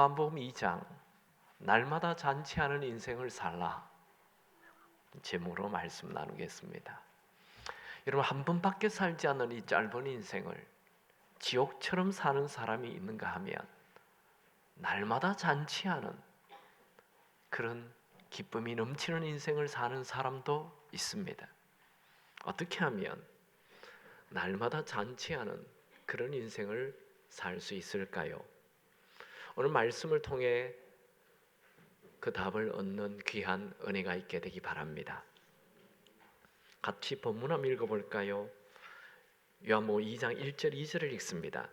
요한복음 2장 날마다 잔치하는 인생을 살라 제목으로 말씀 나누겠습니다. 여러분, 한 번밖에 살지 않는 이 짧은 인생을 지옥처럼 사는 사람이 있는가 하면 날마다 잔치하는 그런 기쁨이 넘치는 인생을 사는 사람도 있습니다. 어떻게 하면 날마다 잔치하는 그런 인생을 살 수 있을까요? 오늘 말씀을 통해 그 답을 얻는 귀한 은혜가 있게 되기 바랍니다. 같이 본문 한번 읽어볼까요? 요한복음 2장 1절 2절을 읽습니다.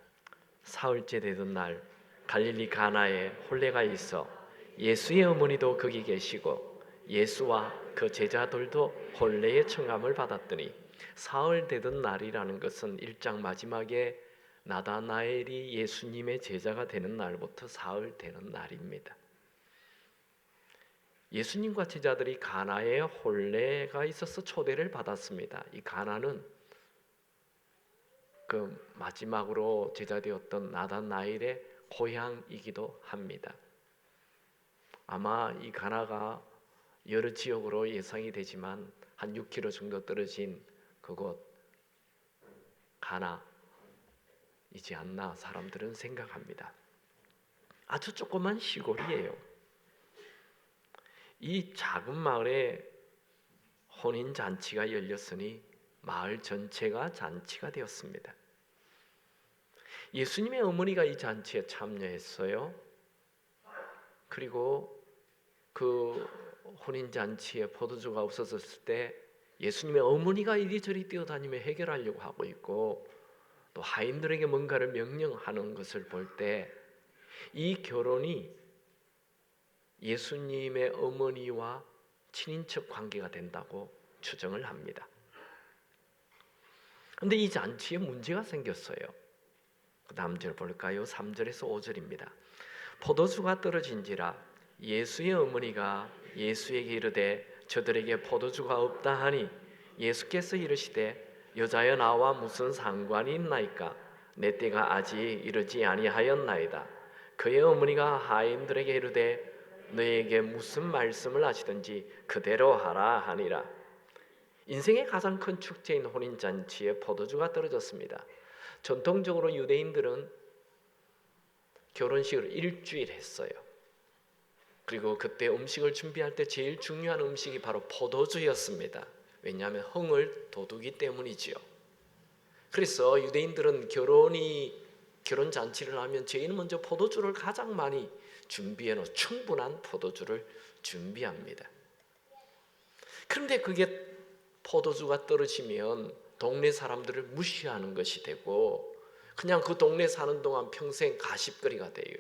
사흘째 되던 날 갈릴리 가나에 혼례가 있어 예수의 어머니도 거기 계시고 예수와 그 제자들도 혼례의 청함을 받았더니, 사흘 되던 날이라는 것은 1장 마지막에 나다나엘이 예수님의 제자가 되는 날부터 사흘 되는 날입니다. 예수님과 제자들이 가나에 혼례가 있어서 초대를 받았습니다. 이 가나는 그 마지막으로 제자되었던 나다나엘의 고향이기도 합니다. 아마 이 가나가 여러 지역으로 예상이 되지만 한 6km 정도 떨어진 그곳 가나이지 않나 사람들은 생각합니다. 아주 조그만 시골이에요. 이 작은 마을에 혼인 잔치가 열렸으니 마을 전체가 잔치가 되었습니다. 예수님의 어머니가 이 잔치에 참여했어요. 그리고 그 혼인 잔치에 포도주가 없어졌을 때 예수님의 어머니가 이리저리 뛰어다니며 해결하려고 하고 있고, 또 하인들에게 뭔가를 명령하는 것을 볼 때 이 결혼이 예수님의 어머니와 친인척 관계가 된다고 추정을 합니다. 그런데 이 잔치에 문제가 생겼어요. 그 다음 절 볼까요? 3절에서 5절입니다. 포도주가 떨어진지라 예수의 어머니가 예수에게 이르되 저들에게 포도주가 없다 하니, 예수께서 이르시되 여자여 나와 무슨 상관이 있나이까? 내 때가 아직 이르지 아니하였나이다. 그의 어머니가 하인들에게 이르되 너에게 무슨 말씀을 하시든지 그대로 하라 하니라. 인생의 가장 큰 축제인 혼인잔치에 포도주가 떨어졌습니다. 전통적으로 유대인들은 결혼식을 일주일 했어요. 그리고 그때 음식을 준비할 때 제일 중요한 음식이 바로 포도주였습니다. 왜냐하면 흥을 돋우기 때문이지요. 그래서 유대인들은 결혼 잔치를 하면 제일 먼저 포도주를 가장 많이 준비해 놓은 충분한 포도주를 준비합니다. 그런데 그게 포도주가 떨어지면 동네 사람들을 무시하는 것이 되고, 그냥 그 동네 사는 동안 평생 가십거리가 돼요.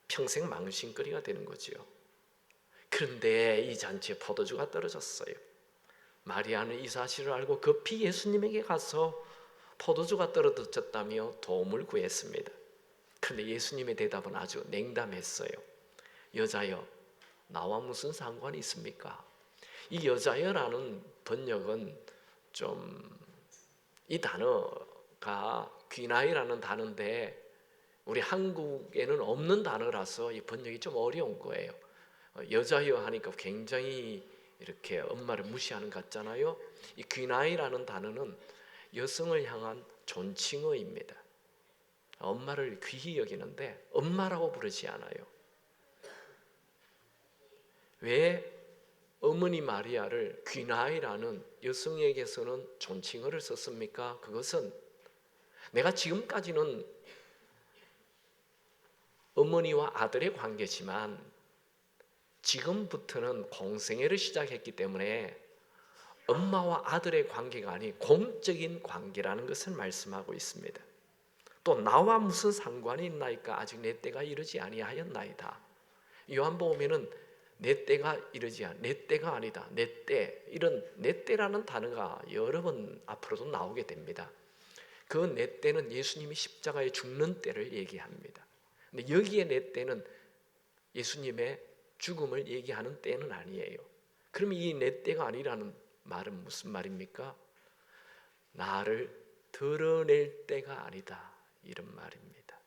평생 망신거리가 되는 거지요. 그런데 이 잔치에 포도주가 떨어졌어요. 마리아는 이 사실을 알고 급히 예수님에게 가서 포도주가 떨어졌다며 도움을 구했습니다. 그런데 예수님의 대답은 아주 냉담했어요. 여자여, 나와 무슨 상관이 있습니까? 이 여자여라는 번역은 이 단어가 귀나이라는 단어인데 우리 한국에는 없는 단어라서 이 번역이 좀 어려운 거예요. 여자여 하니까 굉장히 이렇게 엄마를 무시하는 것 같잖아요. 이 귀나이라는 단어는 여성을 향한 존칭어입니다. 엄마를 귀히 여기는데 엄마라고 부르지 않아요. 왜 어머니 마리아를 귀나이라는 여성에게서는 존칭어를 썼습니까? 그것은 내가 지금까지는 어머니와 아들의 관계지만 지금부터는 공생애를 시작했기 때문에 엄마와 아들의 관계가 아닌 공적인 관계라는 것을 말씀하고 있습니다. 또 나와 무슨 상관이 있나이까? 아직 내 때가 이르지 아니하였나이다. 요한복음에는 내 때가 내 때가 아니다, 내 때, 이런 내 때라는 단어가 여러 번 앞으로도 나오게 됩니다. 그 내 때는 예수님이 십자가에 죽는 때를 얘기합니다. 근데 여기에 내 때는 예수님의 죽음을 얘기하는 때는 아니에요. 그럼 이 내 때가 아니라는 말은 무슨 말입니까? 나를 드러낼 때가 아니다, 이런 말입니다.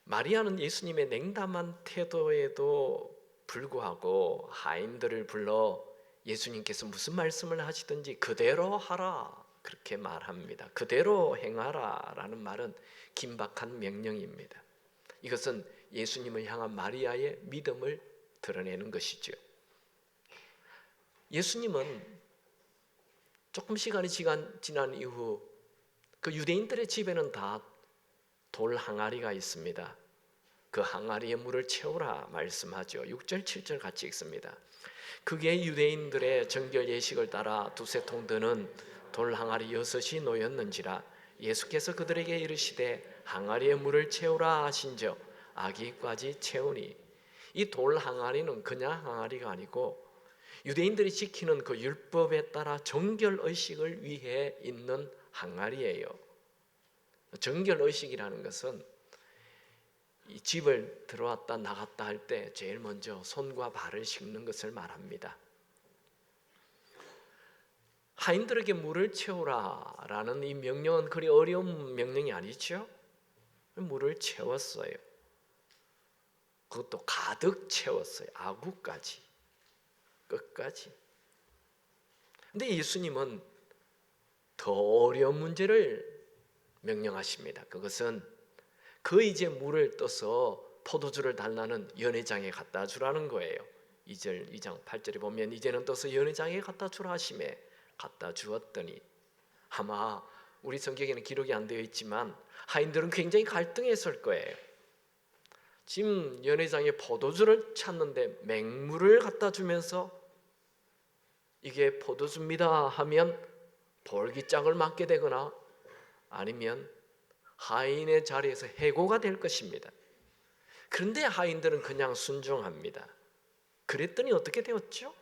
마리아는 예수님의 냉담한 태도에도 불구하고 하인들을 불러 예수님께서 무슨 말씀을 하시든지 그대로 하라 그렇게 말합니다. 그대로 행하라 라는 말은 긴박한 명령입니다. 이것은 예수님을 향한 마리아의 믿음을 드러내는 것이죠. 예수님은 조금 시간이 지난 이후 그 유대인들의 집에는 다 돌 항아리가 있습니다. 그 항아리에 물을 채우라 말씀하죠. 6절 7절 같이 읽습니다. 그게 유대인들의 정결 예식을 따라 두세 통 드는 돌 항아리 6이 놓였는지라 예수께서 그들에게 이르시되 항아리에 물을 채우라 하신즉 아기까지 채우니, 이 돌 항아리는 그냥 항아리가 아니고 유대인들이 지키는 그 율법에 따라 정결 의식을 위해 있는 항아리예요. 정결 의식이라는 것은 이 집을 들어왔다 나갔다 할 때 제일 먼저 손과 발을 씻는 것을 말합니다. 하인들에게 물을 채우라라는 이 명령은 그리 어려운 명령이 아니죠. 물을 채웠어요. 그것도 가득 채웠어요. 아구까지, 끝까지. 근데 예수님은 더 어려운 문제를 명령하십니다. 그것은 그 이제 물을 떠서 포도주를 달라는 연회장에 갖다 주라는 거예요. 2장 8절에 보면 이제는 떠서 연회장에 갖다 주라 하심에 갖다 주었더니, 아마 우리 성경에는 기록이 안 되어 있지만 하인들은 굉장히 갈등했을 거예요. 지금 연회장에 포도주를 찾는데 맹물을 갖다 주면서 이게 포도주입니다 하면 볼기짝을 맞게 되거나 아니면 하인의 자리에서 해고가 될 것입니다. 그런데 하인들은 그냥 순종합니다. 그랬더니 어떻게 되었죠?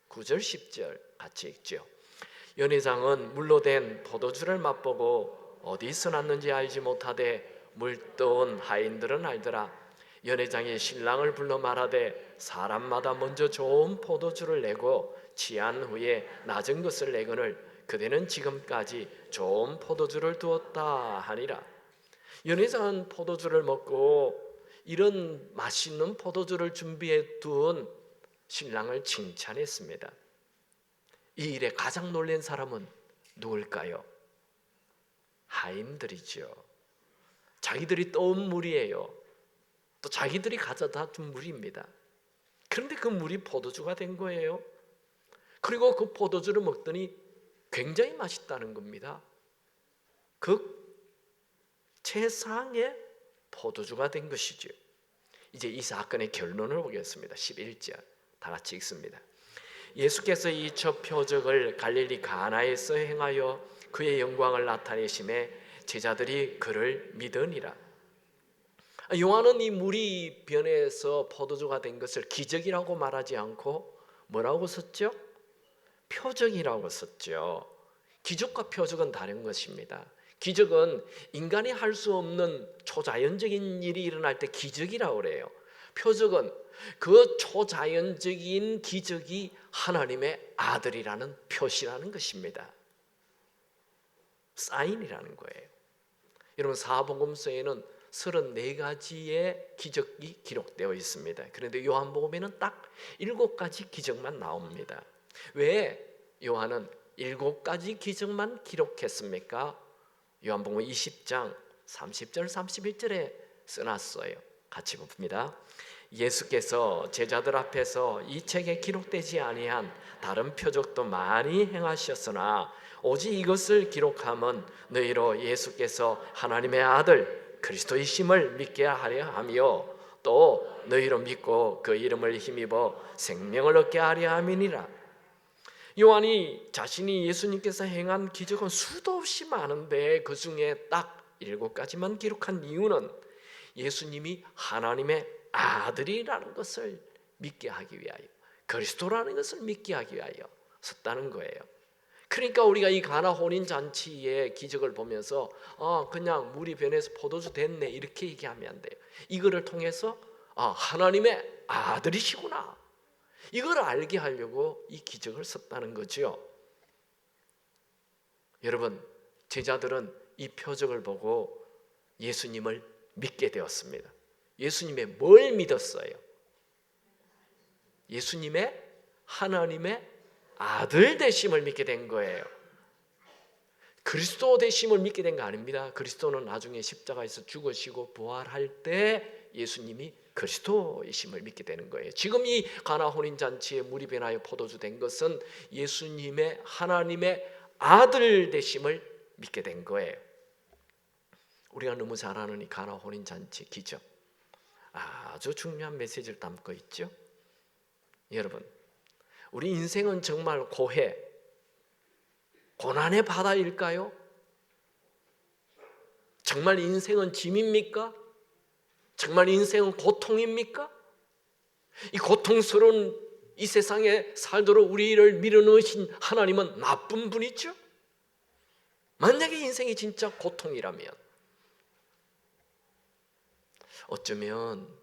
9절 10절 같이 읽죠. 연회장은 물로 된 포도주를 맛보고 어디서 났는지 알지 못하되 물떠온 하인들은 알더라. 연회장이 신랑을 불러 말하되 사람마다 먼저 좋은 포도주를 내고 취한 후에 낮은 것을 내거늘 그대는 지금까지 좋은 포도주를 두었다 하니라. 연회장은 포도주를 먹고 이런 맛있는 포도주를 준비해 둔 신랑을 칭찬했습니다. 이 일에 가장 놀란 사람은 누굴까요? 하인들이죠. 자기들이 떠온 물이에요. 또 자기들이 가져다 준 물입니다. 그런데 그 물이 포도주가 된 거예요. 그리고 그 포도주를 먹더니 굉장히 맛있다는 겁니다. 그 최상의 포도주가 된 것이죠. 이제 이 사건의 결론을 보겠습니다. 11절 다 같이 읽습니다. 예수께서 이 첫 표적을 갈릴리 가나에서 행하여 그의 영광을 나타내심에 제자들이 그를 믿으니라. 요한은 이 물이 변해서 포도주가 된 것을 기적이라고 말하지 않고 뭐라고 썼죠? 표적이라고 썼죠. 기적과 표적은 다른 것입니다. 기적은 인간이 할 수 없는 초자연적인 일이 일어날 때 기적이라고 그래요. 표적은 그 초자연적인 기적이 하나님의 아들이라는 표시라는 것입니다. 사인이라는 거예요. 여러분, 사복음서에는 34가지의 기적이 기록되어 있습니다. 그런데 요한복음에는 딱 7가지 기적만 나옵니다. 왜 요한은 7가지 기적만 기록했습니까? 요한복음 20장 30절 31절에 써놨어요. 같이 봅니다. 예수께서 제자들 앞에서 이 책에 기록되지 아니한 다른 표적도 많이 행하셨으나 오직 이것을 기록함은 너희로 예수께서 하나님의 아들 그리스도이심을 믿게 하려 하며 또 너희로 믿고 그 이름을 힘입어 생명을 얻게 하려 함이니라. 요한이 자신이 예수님께서 행한 기적은 수도 없이 많은데 그 중에 딱 7가지만 기록한 이유는 예수님이 하나님의 아들이라는 것을 믿게 하기 위하여, 그리스도라는 것을 믿게 하기 위하여 썼다는 거예요. 그러니까 우리가 이 가나 혼인 잔치의 기적을 보면서 그냥 물이 변해서 포도주 됐네 이렇게 얘기하면 안 돼요. 이거를 통해서 하나님의 아들이시구나, 이걸 알게 하려고 이 기적을 썼다는 거죠. 여러분, 제자들은 이 표적을 보고 예수님을 믿게 되었습니다. 예수님의 뭘 믿었어요? 예수님의 하나님의 아들 되심을 믿게 된 거예요. 그리스도 되심을 믿게 된 거 아닙니다. 그리스도는 나중에 십자가에서 죽으시고 부활할 때 예수님이 그리스도이심을 믿게 되는 거예요. 지금 이 가나 혼인잔치에 물이 변하여 포도주 된 것은 예수님의 하나님의 아들 되심을 믿게 된 거예요. 우리가 너무 잘 아는 이 가나 혼인잔치 기적, 아주 중요한 메시지를 담고 있죠. 여러분, 우리 인생은 정말 고해, 고난의 바다일까요? 정말 인생은 짐입니까? 정말 인생은 고통입니까? 이 고통스러운 이 세상에 살도록 우리를 밀어넣으신 하나님은 나쁜 분이죠? 만약에 인생이 진짜 고통이라면 어쩌면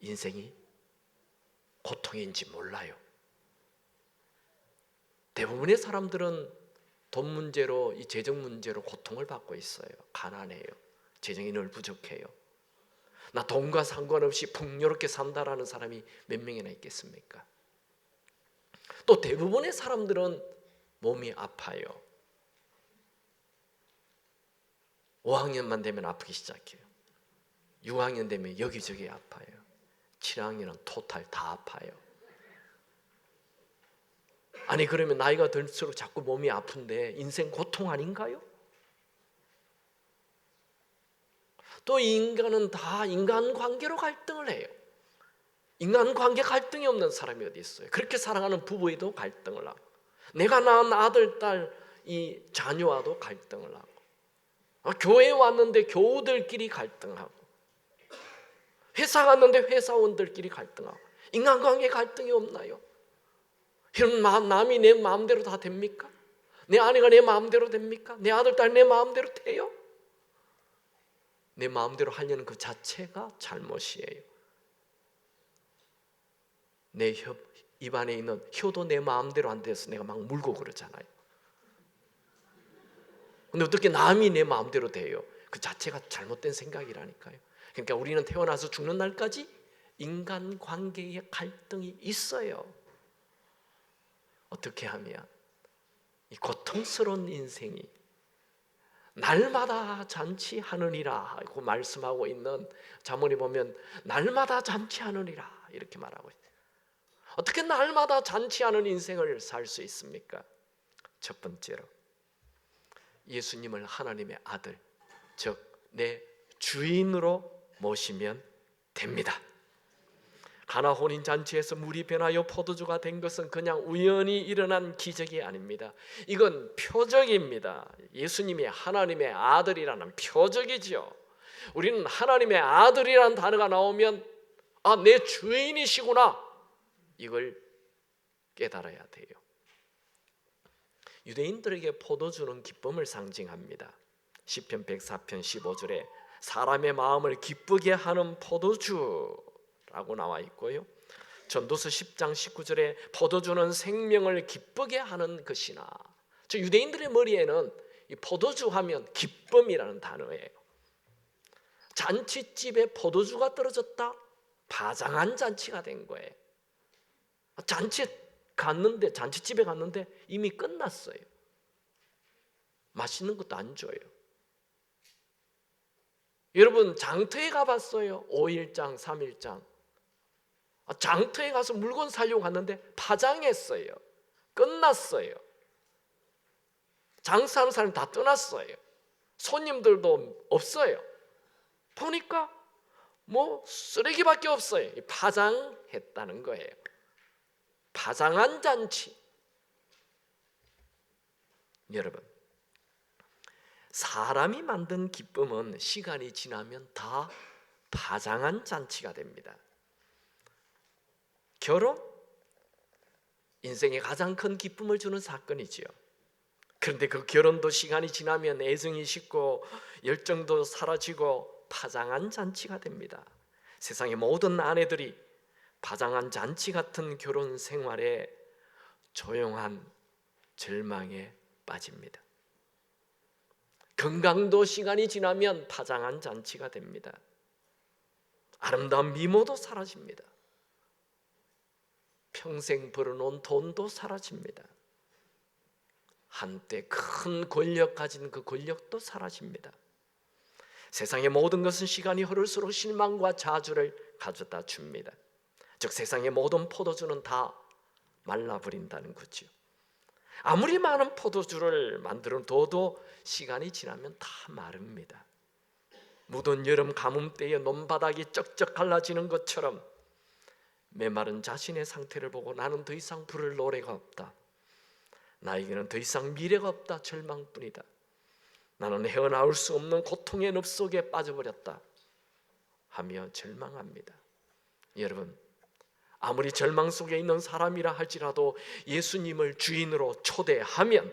인생이 고통인지 몰라요. 대부분의 사람들은 돈 문제로, 이 재정 문제로 고통을 받고 있어요. 가난해요. 재정이 늘 부족해요. 나 돈과 상관없이 풍요롭게 산다라는 사람이 몇 명이나 있겠습니까? 또 대부분의 사람들은 몸이 아파요. 5학년만 되면 아프기 시작해요. 6학년 되면 여기저기 아파요. 7학년은 토탈 다 아파요. 아니 그러면 나이가 들수록 자꾸 몸이 아픈데 인생 고통 아닌가요? 또 인간은 다 인간관계로 갈등을 해요. 인간관계 갈등이 없는 사람이 어디 있어요? 그렇게 사랑하는 부부에도 갈등을 하고, 내가 낳은 아들, 딸, 이 자녀와도 갈등을 하고, 교회에 왔는데 교우들끼리 갈등하고, 회사 갔는데 회사원들끼리 갈등하고, 인간관계 갈등이 없나요? 이런 남이 내 마음대로 다 됩니까? 내 아내가 내 마음대로 됩니까? 내 아들, 딸 내 마음대로 돼요? 내 마음대로 하려는 그 자체가 잘못이에요. 내 입안에 있는 혀도 내 마음대로 안 돼서 내가 막 물고 그러잖아요. 근데 어떻게 남이 내 마음대로 돼요? 그 자체가 잘못된 생각이라니까요. 그러니까 우리는 태어나서 죽는 날까지 인간관계의 갈등이 있어요. 어떻게 하면 이 고통스러운 인생이 날마다 잔치하느니라 하고 말씀하고 있는 잠언에 보면 날마다 잔치하느니라 이렇게 말하고 있어요. 어떻게 날마다 잔치하는 인생을 살 수 있습니까? 첫 번째로 예수님을 하나님의 아들, 즉 내 주인으로 모시면 됩니다. 가나 혼인잔치에서 물이 변하여 포도주가 된 것은 그냥 우연히 일어난 기적이 아닙니다. 이건 표적입니다. 예수님이 하나님의 아들이라는 표적이죠. 우리는 하나님의 아들이라는 단어가 나오면 내 주인이시구나, 이걸 깨달아야 돼요. 유대인들에게 포도주는 기쁨을 상징합니다. 시편 104편 15절에 사람의 마음을 기쁘게 하는 포도주라고 나와 있고요. 전도서 10장 19절에 포도주는 생명을 기쁘게 하는 것이나, 저 유대인들의 머리에는 이 포도주 하면 기쁨이라는 단어예요. 잔치집에 포도주가 떨어졌다? 파장한 잔치가 된 거예요. 잔치집에 갔는데 이미 끝났어요. 맛있는 것도 안 줘요. 여러분 장터에 가봤어요? 5일장, 3일장. 장터에 가서 물건 사려고 갔는데 파장했어요. 끝났어요. 장사하는 사람이 다 떠났어요. 손님들도 없어요. 보니까 쓰레기밖에 없어요. 파장했다는 거예요. 파장한 잔치. 여러분, 사람이 만든 기쁨은 시간이 지나면 다 파장한 잔치가 됩니다. 결혼? 인생의 가장 큰 기쁨을 주는 사건이지요. 그런데 그 결혼도 시간이 지나면 애정이 식고 열정도 사라지고 파장한 잔치가 됩니다. 세상의 모든 아내들이 파장한 잔치 같은 결혼 생활에 조용한 절망에 빠집니다. 건강도 시간이 지나면 파장한 잔치가 됩니다. 아름다운 미모도 사라집니다. 평생 벌어놓은 돈도 사라집니다. 한때 큰 권력 가진 그 권력도 사라집니다. 세상의 모든 것은 시간이 흐를수록 실망과 좌절을 가져다 줍니다. 즉 세상의 모든 포도주는 다 말라버린다는 거죠. 아무리 많은 포도주를 만들어 둬도 시간이 지나면 다 마릅니다. 무더운 여름 가뭄때에 논바닥이 쩍쩍 갈라지는 것처럼 메마른 자신의 상태를 보고 나는 더 이상 부를 노래가 없다. 나에게는 더 이상 미래가 없다. 절망뿐이다. 나는 헤어나올 수 없는 고통의 늪 속에 빠져버렸다 하며 절망합니다. 여러분, 아무리 절망 속에 있는 사람이라 할지라도 예수님을 주인으로 초대하면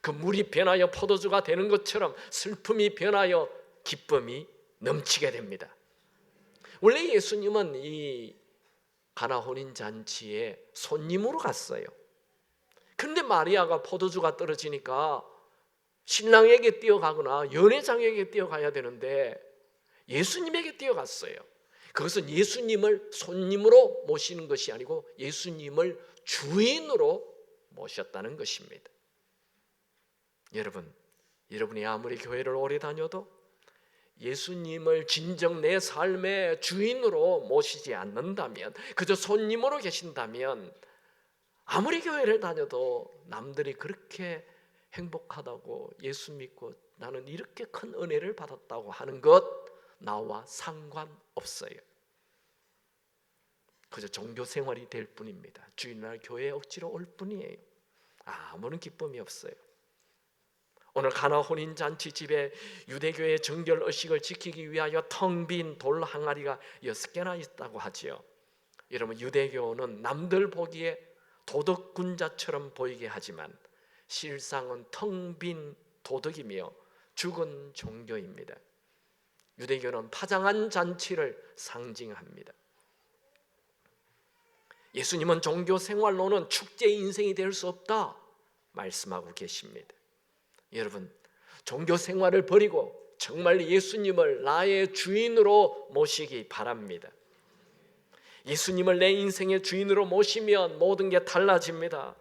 그 물이 변하여 포도주가 되는 것처럼 슬픔이 변하여 기쁨이 넘치게 됩니다. 원래 예수님은 이 가나 혼인 잔치에 손님으로 갔어요. 그런데 마리아가 포도주가 떨어지니까 신랑에게 뛰어가거나 연회장에게 뛰어가야 되는데 예수님에게 뛰어갔어요. 그것은 예수님을 손님으로 모시는 것이 아니고 예수님을 주인으로 모셨다는 것입니다. 여러분이 아무리 교회를 오래 다녀도 예수님을 진정 내 삶의 주인으로 모시지 않는다면, 그저 손님으로 계신다면, 아무리 교회를 다녀도 남들이 그렇게 행복하다고 예수 믿고 나는 이렇게 큰 은혜를 받았다고 하는 것 나와 상관없어요. 그저 종교 생활이 될 뿐입니다. 주일날 교회에 억지로 올 뿐이에요. 아무런 기쁨이 없어요. 오늘 가나 혼인 잔치 집에 유대교의 정결 의식을 지키기 위하여 텅 빈 돌 항아리가 6개나 있다고 하지요. 여러분, 유대교는 남들 보기에 도덕군자처럼 보이게 하지만 실상은 텅 빈 도덕이며 죽은 종교입니다. 유대교는 파장한 잔치를 상징합니다. 예수님은 종교 생활로는 축제 인생이 될 수 없다 말씀하고 계십니다. 여러분, 종교 생활을 버리고 정말 예수님을 나의 주인으로 모시기 바랍니다. 예수님을 내 인생의 주인으로 모시면 모든 게 달라집니다.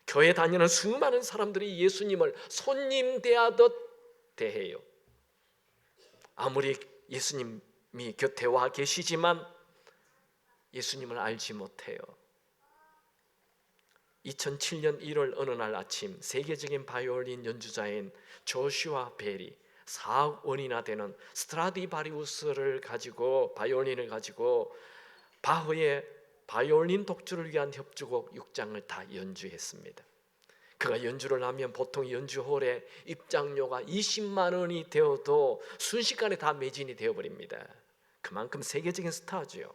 교회 다니는 수많은 사람들이 예수님을 손님 대하듯 대해요. 아무리 예수님이 곁에 와 계시지만 예수님을 알지 못해요. 2007년 1월 어느 날 아침 세계적인 바이올린 연주자인 조슈아 벨이 4억 원이나 되는 스트라디바리우스를 가지고 바이올린을 가지고 바흐의 바이올린 독주를 위한 협주곡 6장을 다 연주했습니다. 그가 연주를 하면 보통 연주홀에 입장료가 20만 원이 되어도 순식간에 다 매진이 되어버립니다. 그만큼 세계적인 스타죠.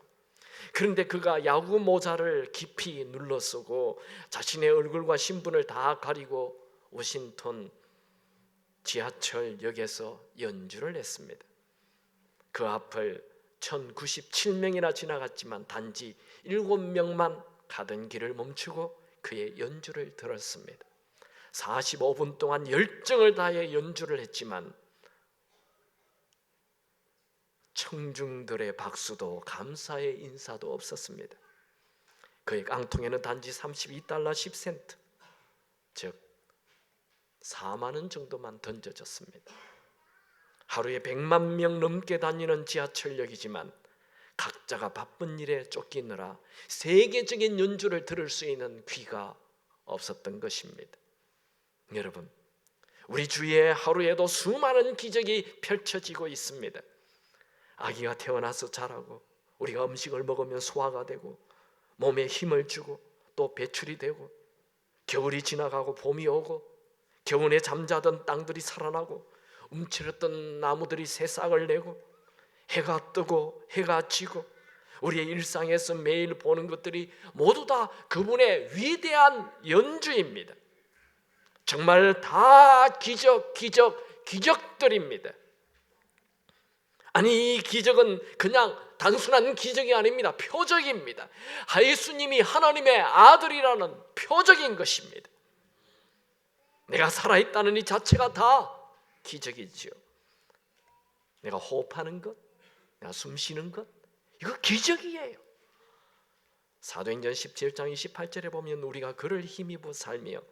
그런데 그가 야구 모자를 깊이 눌러 쓰고 자신의 얼굴과 신분을 다 가리고 워싱턴 지하철역에서 연주를 했습니다. 그 앞을 1097명이나 지나갔지만 단지 7명만 가던 길을 멈추고 그의 연주를 들었습니다. 45분 동안 열정을 다해 연주를 했지만 청중들의 박수도 감사의 인사도 없었습니다. 그의 깡통에는 단지 32달러 10센트, 즉 4만 원 정도만 던져졌습니다. 하루에 100만 명 넘게 다니는 지하철역이지만 각자가 바쁜 일에 쫓기느라 세계적인 연주를 들을 수 있는 귀가 없었던 것입니다. 여러분, 우리 주위에 하루에도 수많은 기적이 펼쳐지고 있습니다. 아기가 태어나서 자라고 우리가 음식을 먹으면 소화가 되고 몸에 힘을 주고 또 배출이 되고 겨울이 지나가고 봄이 오고 겨우내 잠자던 땅들이 살아나고 움츠렸던 나무들이 새싹을 내고 해가 뜨고 해가 지고 우리의 일상에서 매일 보는 것들이 모두 다 그분의 위대한 연주입니다. 정말 다 기적들입니다. 아니, 이 기적은 그냥 단순한 기적이 아닙니다. 표적입니다. 예수님이 하나님의 아들이라는 표적인 것입니다. 내가 살아있다는 이 자체가 다 기적이지요. 내가 호흡하는 것, 내가 숨 쉬는 것, 이거 기적이에요. 사도행전 17장 28절에 보면 우리가 그를 힘입어 살며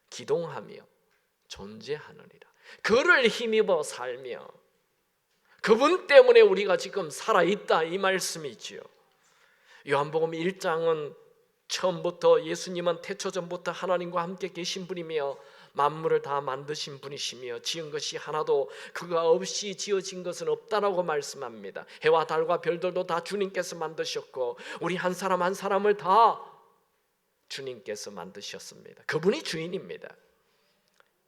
기동하며 존재하느니라. 그를 힘입어 살며, 그분 때문에 우리가 지금 살아있다, 이 말씀이지요. 요한복음 1장은 처음부터 예수님은 태초전부터 하나님과 함께 계신 분이며 만물을 다 만드신 분이시며 지은 것이 하나도 그가 없이 지어진 것은 없다라고 말씀합니다. 해와 달과 별들도 다 주님께서 만드셨고 우리 한 사람 한 사람을 다 주님께서 만드셨습니다. 그분이 주인입니다.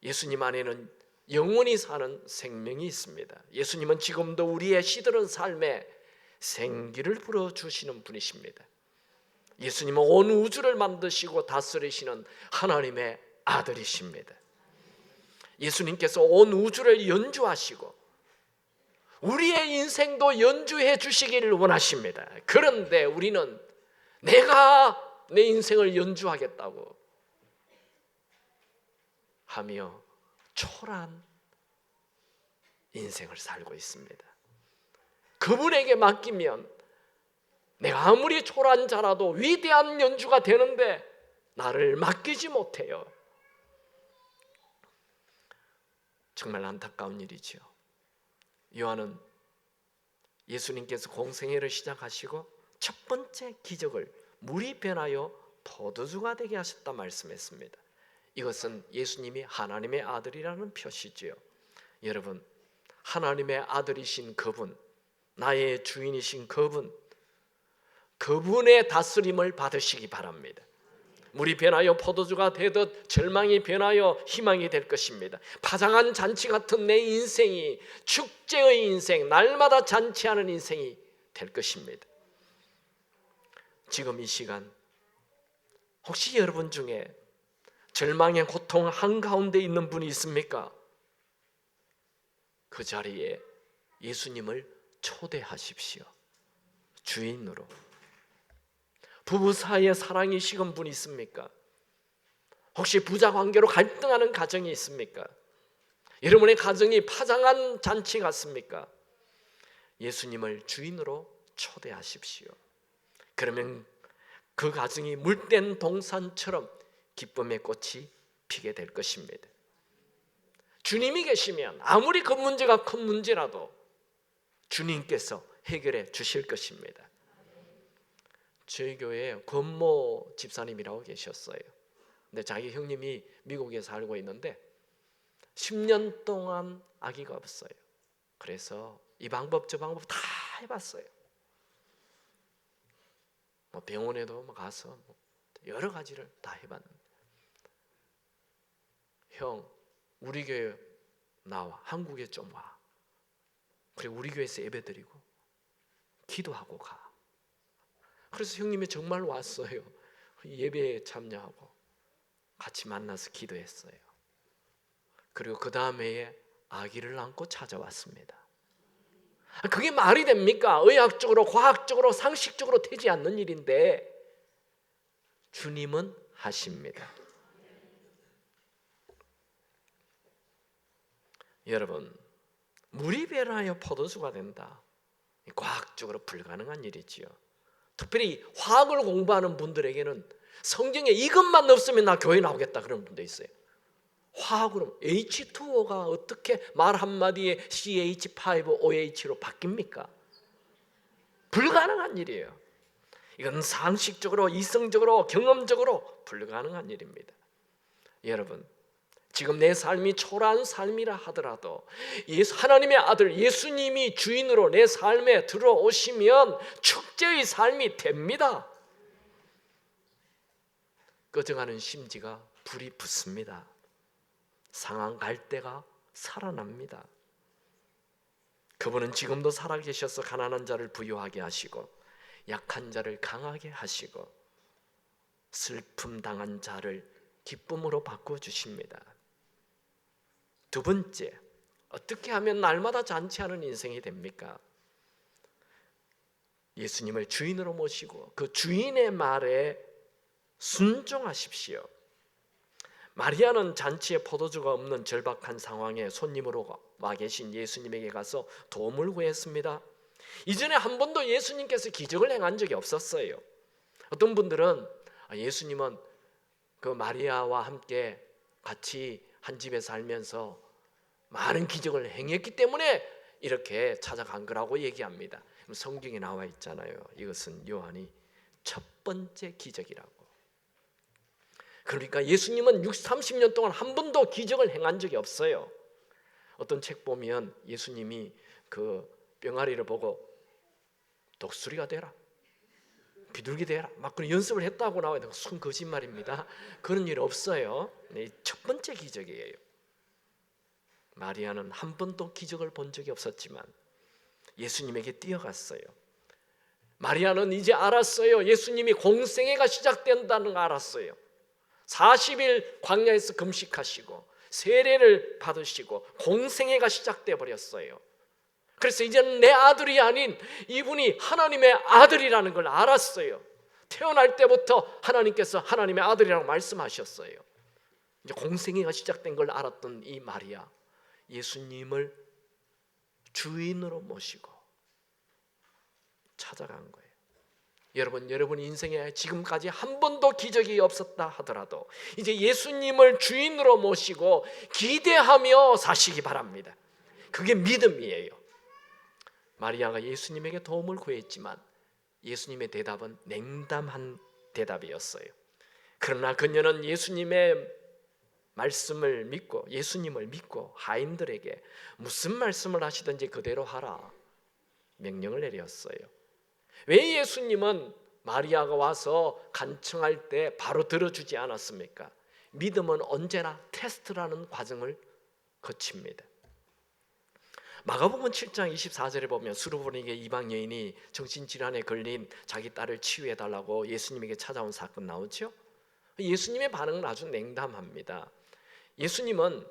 예수님 안에는 영원히 사는 생명이 있습니다. 예수님은 지금도 우리의 시들은 삶에 생기를 불어주시는 분이십니다. 예수님은 온 우주를 만드시고 다스리시는 하나님의 아들이십니다. 예수님께서 온 우주를 연주하시고 우리의 인생도 연주해 주시기를 원하십니다. 그런데 우리는 내가 내 인생을 연주하겠다고 하며 초라한 인생을 살고 있습니다. 그분에게 맡기면 내가 아무리 초라한 자라도 위대한 연주가 되는데 나를 맡기지 못해요. 정말 안타까운 일이죠. 요한은 예수님께서 공생애를 시작하시고 첫 번째 기적을 물이 변하여 포도주가 되게 하셨다 말씀했습니다. 이것은 예수님이 하나님의 아들이라는 표시지요. 여러분, 하나님의 아들이신 그분, 나의 주인이신 그분의 다스림을 받으시기 바랍니다. 물이 변하여 포도주가 되듯 절망이 변하여 희망이 될 것입니다. 파장한 잔치 같은 내 인생이 축제의 인생, 날마다 잔치하는 인생이 될 것입니다. 지금 이 시간 혹시 여러분 중에 절망의 고통 한가운데 있는 분이 있습니까? 그 자리에 예수님을 초대하십시오. 주인으로. 부부 사이에 사랑이 식은 분이 있습니까? 혹시 부자 관계로 갈등하는 가정이 있습니까? 여러분의 가정이 파장한 잔치 같습니까? 예수님을 주인으로 초대하십시오. 그러면 그 가정이 물된 동산처럼 기쁨의 꽃이 피게 될 것입니다. 주님이 계시면 아무리 그 문제가 큰 문제라도 주님께서 해결해 주실 것입니다. 저희 교회에 권모 집사님이라고 계셨어요. 근데 자기 형님이 미국에 살고 있는데 10년 동안 아기가 없어요. 그래서 이 방법 저 방법 다 해봤어요. 병원에도 가서 여러 가지를 다 해봤는데, 형 우리 교회 나와, 한국에 좀 와. 그리고 우리 교회에서 예배드리고 기도하고 가. 그래서 형님이 정말 왔어요. 예배에 참여하고 같이 만나서 기도했어요. 그리고 그 다음 해에 아기를 안고 찾아왔습니다. 그게 말이 됩니까? 의학적으로, 과학적으로, 상식적으로 되지 않는 일인데 주님은 하십니다. 여러분, 물이 변하여 포도주가 된다. 과학적으로 불가능한 일이지요. 특별히 화학을 공부하는 분들에게는 성경에 이것만 없으면 나 교회 나오겠다 그런 분도 있어요. 화학으로 H2O가 어떻게 말 한마디에 CH5OH로 바뀝니까? 불가능한 일이에요. 이건 상식적으로, 이성적으로, 경험적으로 불가능한 일입니다. 여러분, 지금 내 삶이 초라한 삶이라 하더라도 하나님의 아들 예수님이 주인으로 내 삶에 들어오시면 축제의 삶이 됩니다. 꺼져가는 심지가 불이 붙습니다. 상한 갈대가 살아납니다. 그분은 지금도 살아계셔서 가난한 자를 부유하게 하시고 약한 자를 강하게 하시고 슬픔 당한 자를 기쁨으로 바꿔주십니다. 두 번째, 어떻게 하면 날마다 잔치하는 인생이 됩니까? 예수님을 주인으로 모시고 그 주인의 말에 순종하십시오. 마리아는 잔치에 포도주가 없는 절박한 상황에 손님으로 와 계신 예수님에게 가서 도움을 구했습니다. 이전에 한 번도 예수님께서 기적을 행한 적이 없었어요. 어떤 분들은 예수님은 그 마리아와 함께 같이 한 집에 살면서 많은 기적을 행했기 때문에 이렇게 찾아간 거라고 얘기합니다. 성경에 나와 있잖아요. 이것은 요한이 첫 번째 기적이라고. 그러니까 예수님은 30년 동안 한 번도 기적을 행한 적이 없어요. 어떤 책 보면 예수님이 그 병아리를 보고 독수리가 되라, 비둘기 되라 막 그런 연습을 했다고 나와요. 순 거짓말입니다. 그런 일 없어요. 첫 번째 기적이에요. 마리아는 한 번도 기적을 본 적이 없었지만 예수님에게 뛰어갔어요. 마리아는 이제 알았어요. 예수님이 공생애가 시작된다는 걸 알았어요. 40일 광야에서 금식하시고 세례를 받으시고 공생애가 시작돼 버렸어요. 그래서 이제는 내 아들이 아닌 이분이 하나님의 아들이라는 걸 알았어요. 태어날 때부터 하나님께서 하나님의 아들이라고 말씀하셨어요. 이제 공생애가 시작된 걸 알았던 이 마리아, 예수님을 주인으로 모시고 찾아간 거예요. 여러분 인생에 지금까지 한 번도 기적이 없었다 하더라도 이제 예수님을 주인으로 모시고 기대하며 사시기 바랍니다. 그게 믿음이에요. 마리아가 예수님에게 도움을 구했지만 예수님의 대답은 냉담한 대답이었어요. 그러나 그녀는 예수님의 말씀을 믿고 예수님을 믿고 하인들에게 무슨 말씀을 하시든지 그대로 하라 명령을 내렸어요. 왜 예수님은 마리아가 와서 간청할 때 바로 들어주지 않았습니까? 믿음은 언제나 테스트라는 과정을 거칩니다. 마가복음 7장 24절에 보면 수르보니게 이방 여인이 정신질환에 걸린 자기 딸을 치유해달라고 예수님에게 찾아온 사건 나오죠? 예수님의 반응은 아주 냉담합니다. 예수님은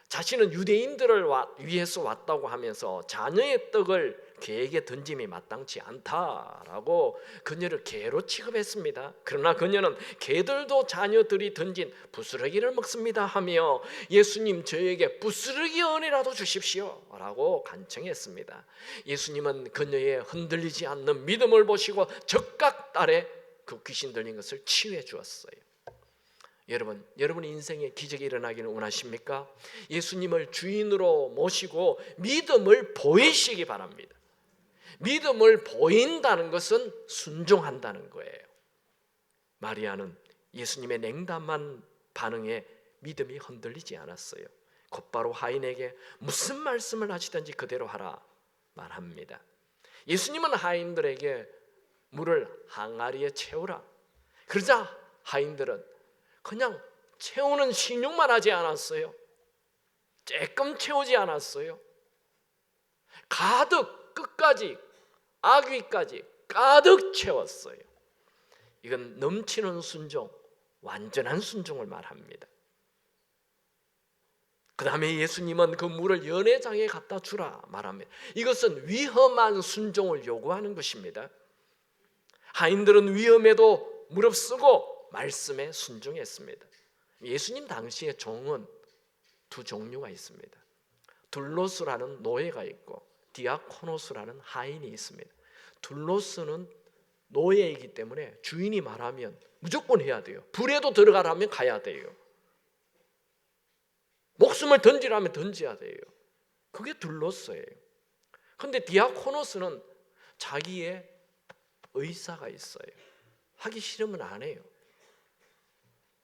자신은 유대인들을 위해서 왔다고 하면서 자녀의 떡을 개에게 던짐이 마땅치 않다라고 그녀를 개로 취급했습니다. 그러나 그녀는 개들도 자녀들이 던진 부스러기를 먹습니다 하며 예수님 저에게 부스러기 은이라도 주십시오 라고 간청했습니다. 예수님은 그녀의 흔들리지 않는 믿음을 보시고 즉각 딸의 그 귀신 들린 것을 치유해 주었어요. 여러분 인생에 기적이 일어나기를 원하십니까? 예수님을 주인으로 모시고 믿음을 보이시기 바랍니다. 믿음을 보인다는 것은 순종한다는 거예요. 마리아는 예수님의 냉담한 반응에 믿음이 흔들리지 않았어요. 곧바로 하인에게 무슨 말씀을 하시든지 그대로 하라 말합니다. 예수님은 하인들에게 물을 항아리에 채우라 그러자 하인들은 그냥 채우는 신용만 하지 않았어요. 조금 채우지 않았어요. 가득 끝까지 아귀까지 가득 채웠어요. 이건 넘치는 순종, 완전한 순종을 말합니다. 그 다음에 예수님은 그 물을 연회장에 갖다 주라 말합니다. 이것은 위험한 순종을 요구하는 것입니다. 하인들은 위험에도 무릅쓰고 말씀에 순종했습니다. 예수님 당시의 종은 두 종류가 있습니다. 둘로스라는 노예가 있고 디아코노스라는 하인이 있습니다. 둘로스는 노예이기 때문에 주인이 말하면 무조건 해야 돼요. 불에도 들어가라면 가야 돼요. 목숨을 던지라면 던져야 돼요. 그게 둘로스예요. 그런데 디아코노스는 자기의 의사가 있어요. 하기 싫으면 안 해요.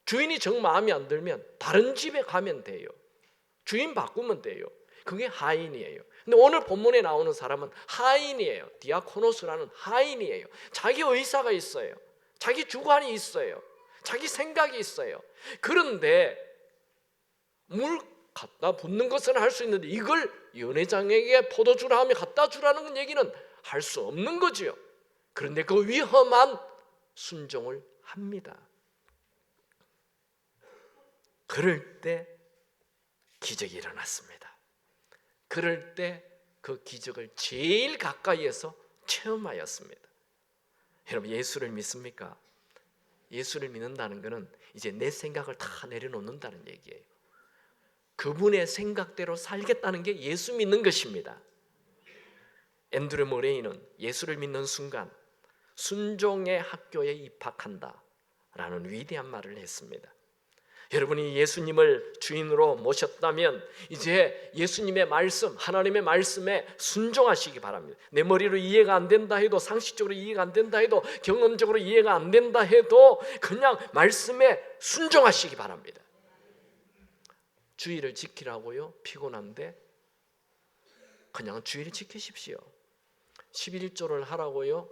주인이 정 마음에 안 들면 다른 집에 가면 돼요. 주인 바꾸면 돼요. 그게 하인이에요. 근데 오늘 본문에 나오는 사람은 하인이에요. 디아코노스라는 하인이에요. 자기 의사가 있어요. 자기 주관이 있어요. 자기 생각이 있어요. 그런데 물 갖다 붓는 것은 할 수 있는데 이걸 연회장에게 포도주라 하면 갖다 주라는 얘기는 할 수 없는 거죠. 그런데 그 위험한 순종을 합니다. 그럴 때 기적이 일어났습니다. 그럴 때 그 기적을 제일 가까이에서 체험하였습니다. 여러분 예수를 믿습니까? 예수를 믿는다는 것은 이제 내 생각을 다 내려놓는다는 얘기예요. 그분의 생각대로 살겠다는 게 예수 믿는 것입니다. 앤드류 모레이는 예수를 믿는 순간 순종의 학교에 입학한다 라는 위대한 말을 했습니다. 여러분이 예수님을 주인으로 모셨다면 이제 예수님의 말씀, 하나님의 말씀에 순종하시기 바랍니다. 내 머리로 이해가 안 된다 해도, 상식적으로 이해가 안 된다 해도, 경험적으로 이해가 안 된다 해도 그냥 말씀에 순종하시기 바랍니다. 주의를 지키라고요? 피곤한데 그냥 주의를 지키십시오. 11조를 하라고요?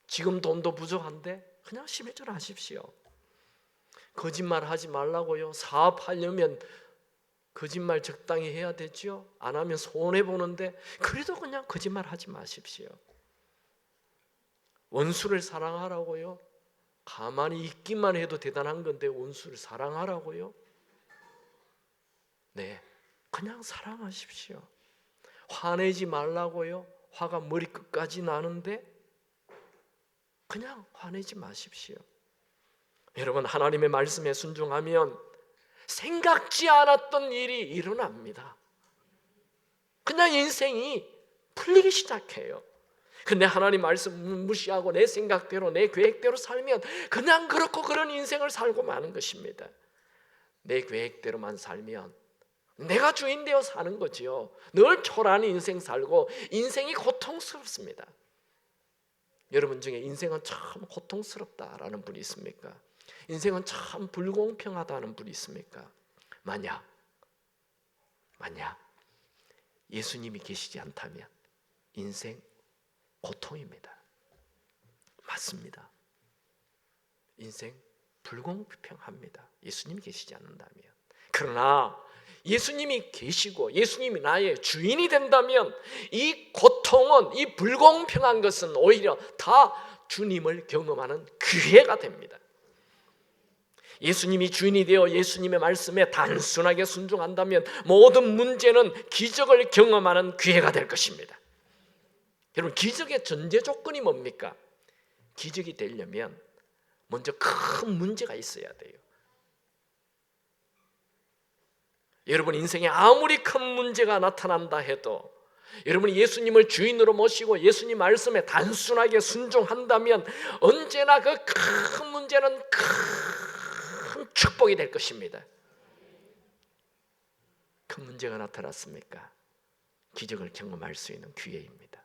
지금 돈도 부족한데 그냥 11조를 하십시오. 거짓말 하지 말라고요? 사업하려면 거짓말 적당히 해야 되죠? 안 하면 손해보는데 그래도 그냥 거짓말 하지 마십시오. 원수를 사랑하라고요? 가만히 있기만 해도 대단한 건데 원수를 사랑하라고요? 네, 그냥 사랑하십시오. 화내지 말라고요? 화가 머리끝까지 나는데 그냥 화내지 마십시오. 여러분, 하나님의 말씀에 순종하면 생각지 않았던 일이 일어납니다. 그냥 인생이 풀리기 시작해요. 근데 하나님 말씀 무시하고 내 생각대로 내 계획대로 살면 그냥 그렇고 그런 인생을 살고 마는 것입니다. 내 계획대로만 살면 내가 주인 되어 사는 거지요. 늘 초라한 인생 살고 인생이 고통스럽습니다. 여러분 중에 인생은 참 고통스럽다라는 분이 있습니까? 인생은 참 불공평하다는 분이 있습니까? 만약 예수님이 계시지 않다면 인생 고통입니다. 맞습니다. 인생 불공평합니다. 예수님이 계시지 않는다면. 그러나 예수님이 계시고 예수님이 나의 주인이 된다면 이 고통은, 이 불공평한 것은 오히려 다 주님을 경험하는 기회가 됩니다. 예수님이 주인이 되어 예수님의 말씀에 단순하게 순종한다면 모든 문제는 기적을 경험하는 기회가 될 것입니다. 여러분, 기적의 전제 조건이 뭡니까? 기적이 되려면 먼저 큰 문제가 있어야 돼요. 여러분, 인생에 아무리 큰 문제가 나타난다 해도 여러분이 예수님을 주인으로 모시고 예수님 말씀에 단순하게 순종한다면 언제나 그 큰 문제는 큰 축복이 될 것입니다. 큰 문제가 나타났습니까? 기적을 경험할 수 있는 기회입니다.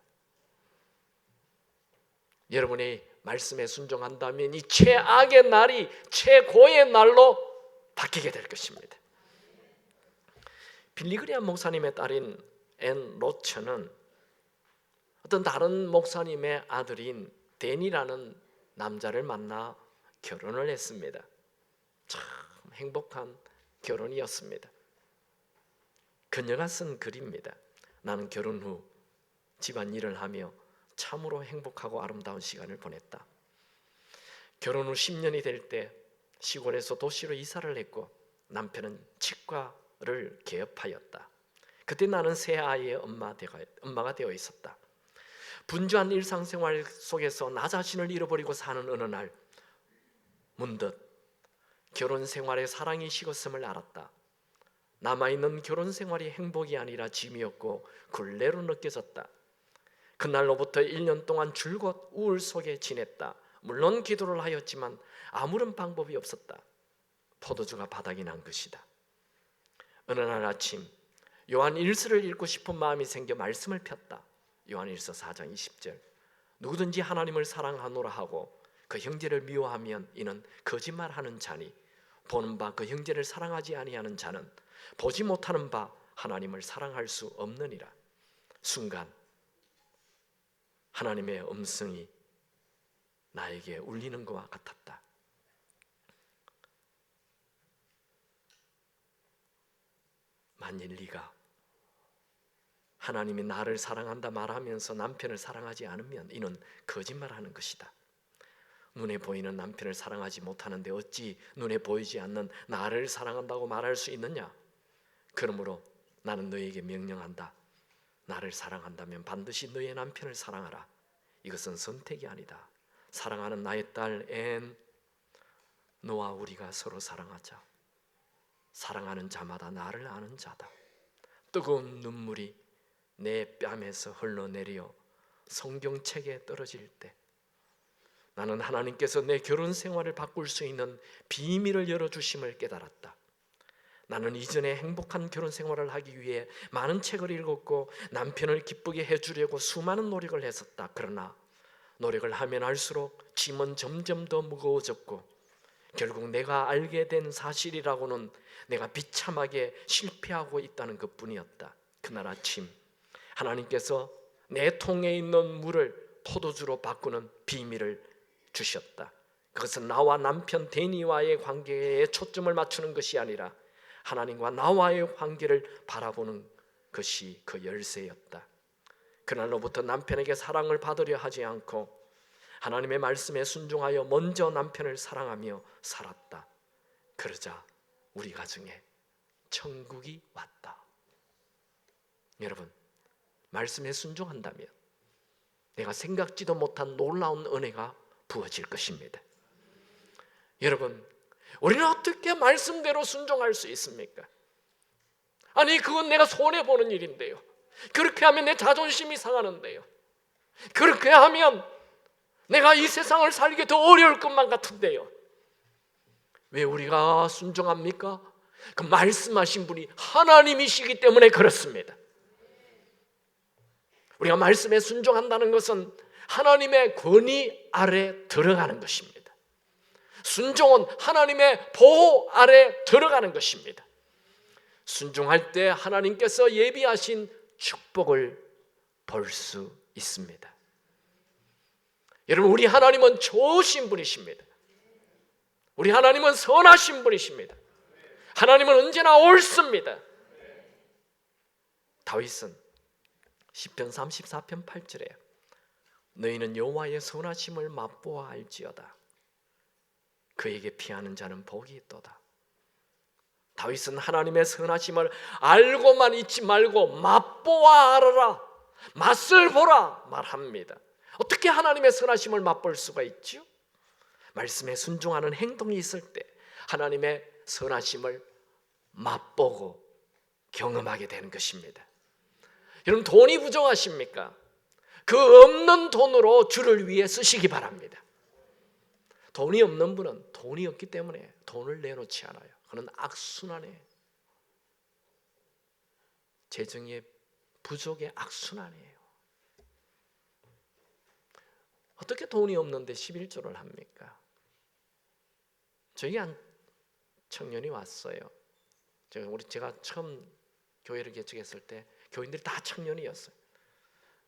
여러분이 말씀에 순종한다면 이 최악의 날이 최고의 날로 바뀌게 될 것입니다. 빌리그리암 목사님의 딸인 앤 로처는 어떤 다른 목사님의 아들인 댄이라는 남자를 만나 결혼을 했습니다. 참 행복한 결혼이었습니다. 그녀가 쓴 글입니다. 나는 결혼 후 집안일을 하며 참으로 행복하고 아름다운 시간을 보냈다. 결혼 후 10년이 될 때 시골에서 도시로 이사를 했고 남편은 치과를 개업하였다. 그때 나는 새 아이의 엄마가 되어 있었다. 분주한 일상생활 속에서 나 자신을 잃어버리고 사는 어느 날 문득 결혼 생활에 사랑이 식었음을 알았다. 남아있는 결혼 생활이 행복이 아니라 짐이었고 굴레로 느껴졌다. 그날로부터 1년 동안 줄곧 우울 속에 지냈다. 물론 기도를 하였지만 아무런 방법이 없었다. 포도주가 바닥이 난 것이다. 어느 날 아침 요한 1서를 읽고 싶은 마음이 생겨 말씀을 폈다. 요한 1서 4장 20절. 누구든지 하나님을 사랑하노라 하고 그 형제를 미워하면 이는 거짓말하는 자니 보는 바 그 형제를 사랑하지 아니하는 자는 보지 못하는 바 하나님을 사랑할 수 없느니라. 순간 하나님의 음성이 나에게 울리는 것과 같았다. 만일 네가 하나님이 나를 사랑한다 말하면서 남편을 사랑하지 않으면 이는 거짓말하는 것이다. 눈에 보이는 남편을 사랑하지 못하는데 어찌 눈에 보이지 않는 나를 사랑한다고 말할 수 있느냐? 그러므로 나는 너에게 명령한다. 나를 사랑한다면 반드시 너의 남편을 사랑하라. 이것은 선택이 아니다. 사랑하는 나의 딸 앤 너와 우리가 서로 사랑하자. 사랑하는 자마다 나를 아는 자다. 뜨거운 눈물이 내 뺨에서 흘러내려 성경책에 떨어질 때 나는 하나님께서 내 결혼 생활을 바꿀 수 있는 비밀을 열어주심을 깨달았다. 나는 이전에 행복한 결혼 생활을 하기 위해 많은 책을 읽었고 남편을 기쁘게 해주려고 수많은 노력을 했었다. 그러나 노력을 하면 할수록 짐은 점점 더 무거워졌고 결국 내가 알게 된 사실이라고는 내가 비참하게 실패하고 있다는 것뿐이었다. 그날 아침 하나님께서 내 통에 있는 물을 포도주로 바꾸는 비밀을 주셨다. 그것은 나와 남편 데니와의 관계에 초점을 맞추는 것이 아니라 하나님과 나와의 관계를 바라보는 것이 그 열쇠였다. 그날로부터 남편에게 사랑을 받으려 하지 않고 하나님의 말씀에 순종하여 먼저 남편을 사랑하며 살았다. 그러자 우리 가정에 천국이 왔다. 여러분, 말씀에 순종한다면 내가 생각지도 못한 놀라운 은혜가 부어질 것입니다. 여러분, 우리는 어떻게 말씀대로 순종할 수 있습니까? 아니, 그건 내가 손해보는 일인데요. 그렇게 하면 내 자존심이 상하는데요. 그렇게 하면 내가 이 세상을 살기 더 어려울 것만 같은데요. 왜 우리가 순종합니까? 그 말씀하신 분이 하나님이시기 때문에 그렇습니다. 우리가 말씀에 순종한다는 것은 하나님의 권위 아래 들어가는 것입니다. 순종은 하나님의 보호 아래 들어가는 것입니다. 순종할 때 하나님께서 예비하신 축복을 볼 수 있습니다. 여러분, 우리 하나님은 좋으신 분이십니다. 우리 하나님은 선하신 분이십니다. 하나님은 언제나 옳습니다. 다윗은 시편 34편 8절에 너희는 여호와의 선하심을 맛보아 알지어다. 그에게 피하는 자는 복이 있도다. 다윗은 하나님의 선하심을 알고만 있지 말고 맛보아 알아라, 맛을 보라 말합니다. 어떻게 하나님의 선하심을 맛볼 수가 있죠? 말씀에 순종하는 행동이 있을 때 하나님의 선하심을 맛보고 경험하게 되는 것입니다. 여러분, 돈이 부족하십니까? 그 없는 돈으로 주를 위해 쓰시기 바랍니다. 돈이 없는 분은 돈이 없기 때문에 돈을 내놓지 않아요. 그는 악순환이에요. 재정의 부족의 악순환이에요. 어떻게 돈이 없는데 11조를 합니까? 저희 한 청년이 왔어요. 제가 처음 교회를 개척했을 때 교인들이 다 청년이었어요.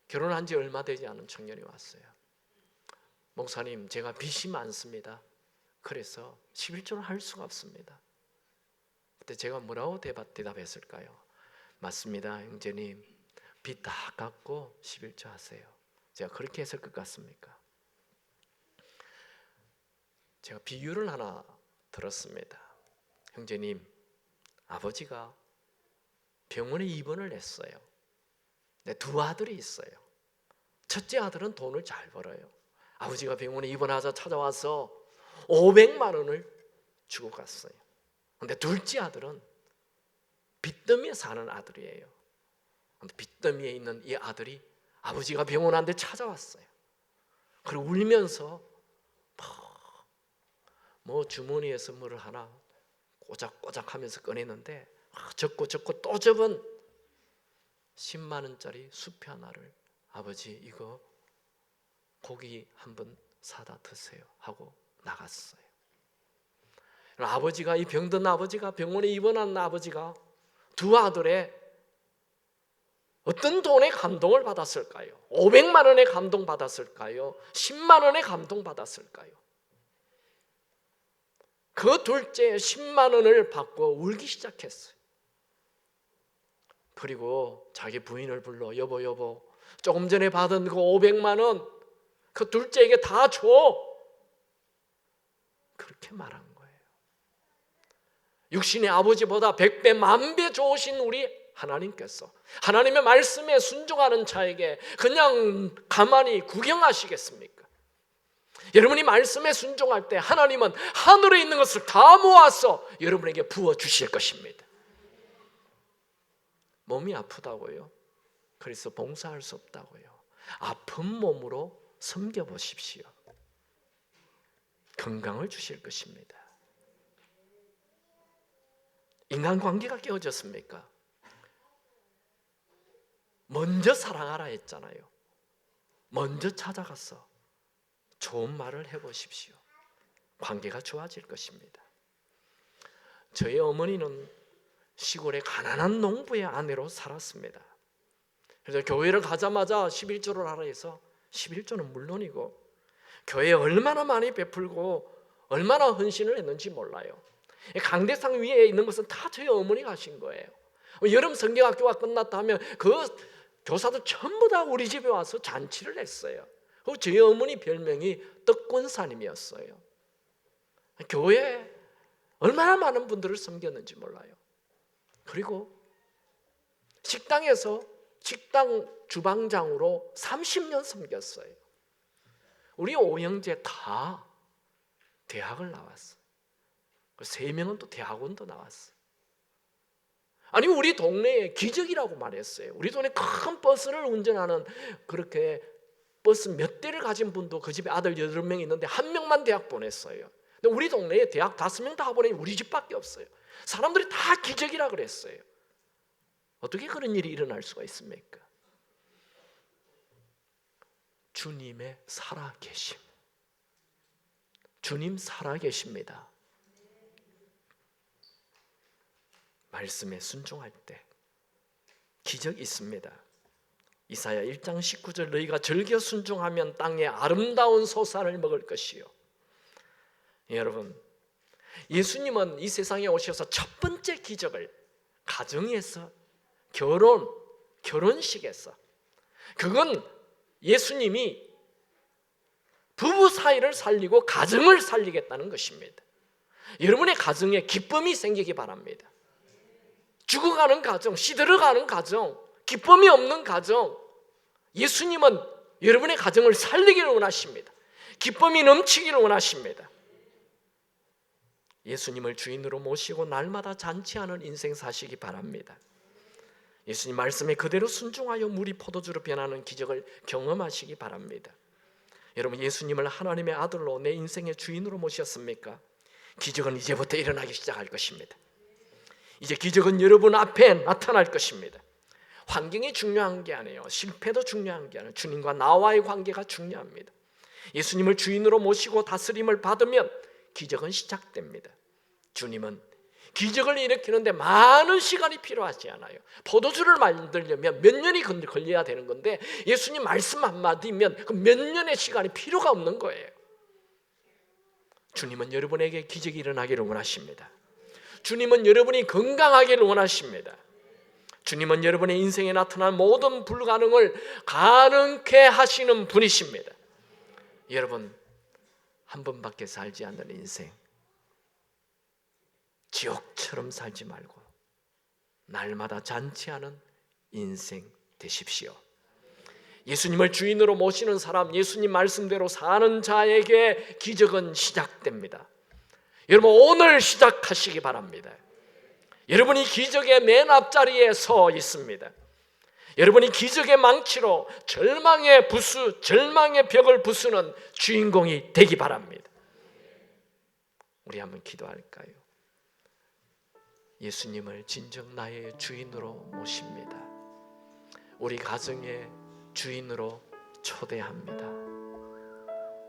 결혼한 지 얼마 되지 않은 청년이 왔어요. 목사님, 제가 빚이 많습니다. 그래서 11조를 할 수가 없습니다. 그때 제가 뭐라고 대답했을까요? 맞습니다, 형제님. 빚 다 갚고 11조 하세요. 제가 그렇게 했을 것 같습니까? 제가 비유를 하나 들었습니다. 형제님, 아버지가 병원에 입원을 했어요. 네, 두 아들이 있어요. 첫째 아들은 돈을 잘 벌어요. 아버지가 병원에 입원하자 찾아와서 500만 원을 주고 갔어요. 근데 둘째 아들은 빚더미에 사는 아들이에요. 근데 빚더미에 있는 이 아들이 아버지가 병원 한 대 찾아왔어요. 그리고 울면서 뭐 주머니에서 뭐를 하나 꼬작꼬작 하면서 꺼내는데 적고 또 접은 10만 원짜리 수표 하나를 아버지 이거 고기 한번 사다 드세요 하고 나갔어요. 아버지가 이 병든 아버지가 병원에 입원한 아버지가 두 아들의 어떤 돈에 감동을 받았을까요? 500만 원에 감동 받았을까요? 10만 원에 감동 받았을까요? 그 둘째 10만 원을 받고 울기 시작했어요. 그리고 자기 부인을 불러 여보 조금 전에 받은 그 500만 원 그 둘째에게 다 줘. 그렇게 말한 거예요. 육신의 아버지보다 100배 만배 좋으신 우리 하나님께서 하나님의 말씀에 순종하는 자에게 그냥 가만히 구경하시겠습니까? 여러분이 말씀에 순종할 때 하나님은 하늘에 있는 것을 다 모아서 여러분에게 부어주실 것입니다. 몸이 아프다고요? 그래서 봉사할 수 없다고요? 아픈 몸으로 섬겨보십시오. 건강을 주실 것입니다. 인간관계가 깨어졌습니까? 먼저 사랑하라 했잖아요. 먼저 찾아가서 좋은 말을 해보십시오. 관계가 좋아질 것입니다. 저희 어머니는 시골의 가난한 농부의 아내로 살았습니다. 그래서 교회를 가자마자 11조를 하라 해서 11조는 물론이고 교회에 얼마나 많이 베풀고 얼마나 헌신을 했는지 몰라요. 강대상 위에 있는 것은 다 저희 어머니가 하신 거예요. 여름 성경학교가 끝났다 하면 그 교사들 전부 다 우리 집에 와서 잔치를 했어요. 그리고 저희 어머니 별명이 떡권사님이었어요. 교회에 얼마나 많은 분들을 섬겼는지 몰라요. 그리고 식당에서 식당 주방장으로 30년 섬겼어요. 우리 오형제 다 대학을 나왔어요. 3명은 또 대학원도 나왔어요. 아니 우리 동네에 기적이라고 말했어요. 우리 동네 큰 버스를 운전하는 그렇게 버스 몇 대를 가진 분도 그 집에 아들 8명 있는데 1명만 대학 보냈어요. 근데 우리 동네에 대학 5명 다 보내니 우리 집밖에 없어요. 사람들이 다 기적이라 그랬어요. 어떻게 그런 일이 일어날 수가 있습니까? 주님의 살아계심. 주님 살아계십니다. 말씀에 순종할 때 기적이 있습니다. 이사야 1장 19절 너희가 즐겨 순종하면 땅에 아름다운 소산을 먹을 것이요. 여러분, 예수님은 이 세상에 오셔서 첫 번째 기적을 가정에서 결혼식에서, 그건 예수님이 부부 사이를 살리고 가정을 살리겠다는 것입니다. 여러분의 가정에 기쁨이 생기기 바랍니다. 죽어가는 가정, 시들어가는 가정, 기쁨이 없는 가정, 예수님은 여러분의 가정을 살리기를 원하십니다. 기쁨이 넘치기를 원하십니다. 예수님을 주인으로 모시고 날마다 잔치하는 인생 사시기 바랍니다. 예수님 말씀에 그대로 순종하여 물이 포도주로 변하는 기적을 경험하시기 바랍니다. 여러분, 예수님을 하나님의 아들로 내 인생의 주인으로 모셨습니까? 기적은 이제부터 일어나기 시작할 것입니다. 이제 기적은 여러분 앞에 나타날 것입니다. 환경이 중요한 게 아니에요. 실패도 중요한 게 아니에요. 주님과 나와의 관계가 중요합니다. 예수님을 주인으로 모시고 다스림을 받으면 기적은 시작됩니다. 주님은 기적을 일으키는데 많은 시간이 필요하지 않아요. 포도주를 만들려면 몇 년이 걸려야 되는 건데 예수님 말씀 한마디면 그 몇 년의 시간이 필요가 없는 거예요. 주님은 여러분에게 기적이 일어나기를 원하십니다. 주님은 여러분이 건강하기를 원하십니다. 주님은 여러분의 인생에 나타난 모든 불가능을 가능케 하시는 분이십니다. 여러분, 한 번밖에 살지 않는 인생, 지옥처럼 살지 말고 날마다 잔치하는 인생 되십시오. 예수님을 주인으로 모시는 사람, 예수님 말씀대로 사는 자에게 기적은 시작됩니다. 여러분, 오늘 시작하시기 바랍니다. 여러분이 기적의 맨 앞자리에 서 있습니다. 여러분이 기적의 망치로 절망의 벽을 부수는 주인공이 되기 바랍니다. 우리 한번 기도할까요? 예수님을 진정 나의 주인으로 모십니다. 우리 가정의 주인으로 초대합니다.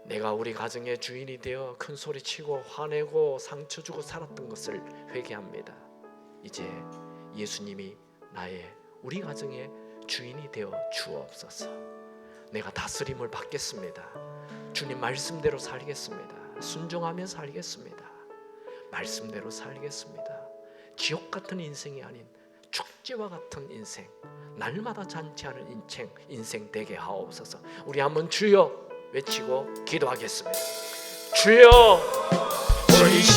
내가 우리 가정의 주인이 되어 큰 소리치고 화내고 상처 주고 살았던 것을 회개합니다. 이제 예수님이 우리 가정의 주인이 되어 주옵소서. 내가 다스림을 받겠습니다. 주님 말씀대로 살겠습니다. 순종하며 살겠습니다. 말씀대로 살겠습니다. 지옥 같은 인생이 아닌 축제와 같은 인생, 날마다 잔치하는 인생 되게 하옵소서. 우리 한번 주여 외치고 기도하겠습니다. 주여,